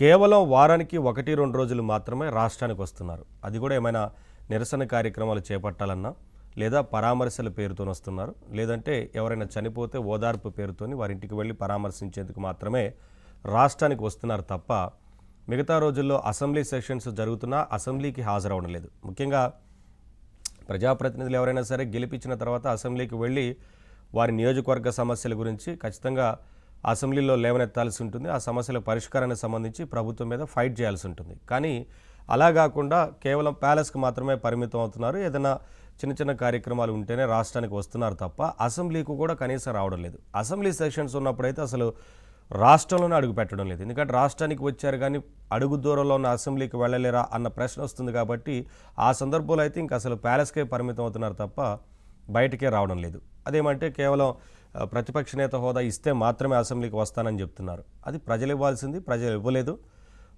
కేవలం వారానికి 1-2 రోజులు మాత్రమే రాష్ట్రానికి వస్తున్నారు. అది కూడా ఏమైనా నిరసన కార్యక్రమాలు చేపట్టాలన్నా, లేదా పరామర్శల పేరుతో వస్తున్నారు. లేదంటే ఎవరైనా చనిపోతే ఓదార్పు పేరుతోని వారి ఇంటికి వెళ్ళి పరామర్శించేందుకు మాత్రమే రాష్ట్రానికి వస్తున్నారు తప్ప, మిగతా రోజుల్లో అసెంబ్లీ సెషన్స్ జరుగుతున్నా అసెంబ్లీకి హాజరవడం లేదు. ముఖ్యంగా ప్రజాప్రతినిధులు ఎవరైనా సరే గెలిపించిన తర్వాత అసెంబ్లీకి వెళ్ళి వారి నియోజకవర్గ సమస్యల గురించి ఖచ్చితంగా అసెంబ్లీలో లేవనెత్తాల్సి ఉంటుంది. ఆ సమస్యల పరిష్కారానికి సంబంధించి ప్రభుత్వం మీద ఫైట్ చేయాల్సి ఉంటుంది. కానీ అలా కాకుండా కేవలం ప్యాలెస్కి మాత్రమే పరిమితం అవుతున్నారు. ఏదైనా చిన్న చిన్న కార్యక్రమాలు ఉంటేనే రాష్ట్రానికి వస్తున్నారు తప్ప అసెంబ్లీకి కూడా కనీసం రావడం లేదు. అసెంబ్లీ సెషన్స్ ఉన్నప్పుడైతే అసలు రాష్ట్రంలోనే అడుగు పెట్టడం లేదు. ఎందుకంటే రాష్ట్రానికి వచ్చారు కానీ అడుగు దూరంలో ఉన్న అసెంబ్లీకి వెళ్ళలేరా అన్న ప్రశ్న వస్తుంది. కాబట్టి ఆ సందర్భంలో అయితే ఇంక అసలు ప్యాలెస్కే పరిమితం అవుతున్నారు తప్ప బయటకే రావడం లేదు. అదేమంటే కేవలం ప్రతిపక్ష నేత హోదా ఇస్తే మాత్రమే అసెంబ్లీకి వస్తానని చెప్తున్నారు. అది ప్రజలు ఇవ్వాల్సింది, ప్రజలు ఇవ్వలేదు.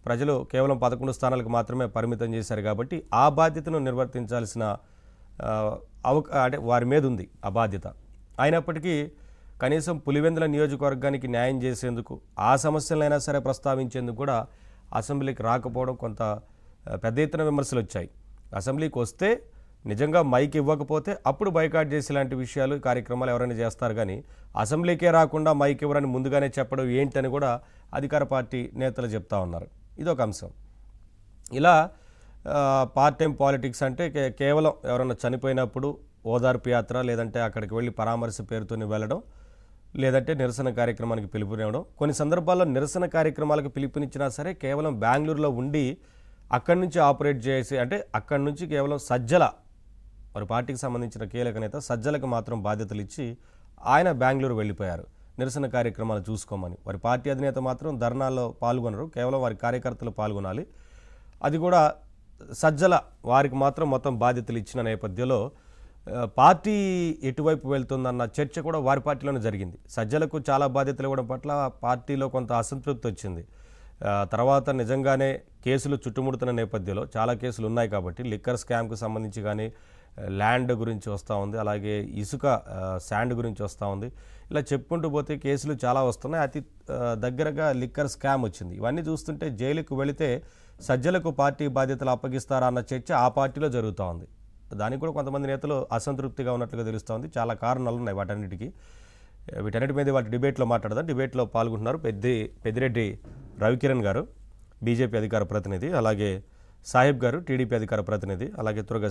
ప్రజలు కేవలం 11 స్థానాలకు మాత్రమే పరిమితం చేశారు. కాబట్టి ఆ బాధ్యతను నిర్వర్తించాల్సిన అంటే వారి మీద ఉంది ఆ బాధ్యత. అయినప్పటికీ కనీసం పులివెందుల నియోజకవర్గానికి న్యాయం చేసేందుకు, ఆ సమస్యలైనా సరే ప్రస్తావించేందుకు కూడా అసెంబ్లీకి రాకపోవడం కొంత పెద్ద ఎత్తున విమర్శలు వచ్చాయి. అసెంబ్లీకి వస్తే నిజంగా మైక్ ఇవ్వకపోతే అప్పుడు బైకాట్ చేసే లాంటి విషయాలు, కార్యక్రమాలు ఎవరైనా చేస్తారు. కానీ అసెంబ్లీకే రాకుండా మైక్ ఇవ్వరని ముందుగానే చెప్పడం ఏంటని కూడా అధికార పార్టీ నేతలు చెప్తా ఉన్నారు. ఇదొక అంశం. ఇలా పార్ట్ టైం పాలిటిక్స్ అంటే కేవలం ఎవరైనా చనిపోయినప్పుడు ఓదార్పు యాత్ర, లేదంటే అక్కడికి వెళ్ళి పరామర్శ పేరుతోని వెళ్ళడం, లేదంటే నిరసన కార్యక్రమానికి పిలుపునివ్వడం. కొన్ని సందర్భాల్లో నిరసన కార్యక్రమాలకు పిలుపునిచ్చినా సరే కేవలం బెంగళూరులో ఉండి అక్కడి నుంచి ఆపరేట్ చేసి, అంటే అక్కడి నుంచి కేవలం సజ్జల, వారి పార్టీకి సంబంధించిన కీలక నేత సజ్జలకు మాత్రం బాధ్యతలు ఇచ్చి ఆయన బెంగళూరు వెళ్ళిపోయారు నిరసన కార్యక్రమాలు చూసుకోమని. వారి పార్టీ అధినేత మాత్రం ధర్నాల్లో పాల్గొనరు, కేవలం వారి కార్యకర్తలు పాల్గొనాలి. అది కూడా సజ్జల వారికి మాత్రం మొత్తం బాధ్యతలు ఇచ్చిన నేపథ్యంలో పార్టీ ఎటువైపు వెళ్తుందన్న చర్చ కూడా వారి పార్టీలోనే జరిగింది. సజ్జలకు చాలా బాధ్యతలు ఇవ్వడం పట్ల పార్టీలో కొంత అసంతృప్తి వచ్చింది. తర్వాత నిజంగానే కేసులు చుట్టుముడుతున్న నేపథ్యంలో, చాలా కేసులు ఉన్నాయి కాబట్టి లిక్కర్ స్కామ్కు సంబంధించి కానీ, ల్యాండ్ గురించి వస్తూ ఉంది, అలాగే ఇసుక శాండ్ గురించి వస్తూ ఉంది. ఇలా చెప్పుకుంటూ పోతే కేసులు చాలా వస్తున్నాయి. అతి దగ్గరగా లిక్కర్ స్కామ్ వచ్చింది. ఇవన్నీ చూస్తుంటే జైలుకు వెళితే సజ్జలకు పార్టీ బాధ్యతలు అప్పగిస్తారా అన్న చర్చ ఆ పార్టీలో జరుగుతూ ఉంది. దానికి కూడా కొంతమంది నేతలు అసంతృప్తిగా ఉన్నట్లుగా తెలుస్తూ ఉంది. చాలా కారణాలు ఉన్నాయి వాటన్నిటికీ. వీటన్నిటి మీద వాటి డిబేట్లో మాట్లాడదాం. డిబేట్లో పాల్గొంటున్నారు పెద్దిరెడ్డి రవికిరణ్ గారు, బీజేపీ అధికార ప్రతినిధి, అలాగే సాహిబ్ గారు, టీడీపీ అధికార ప్రతినిధి, అలాగే తురగ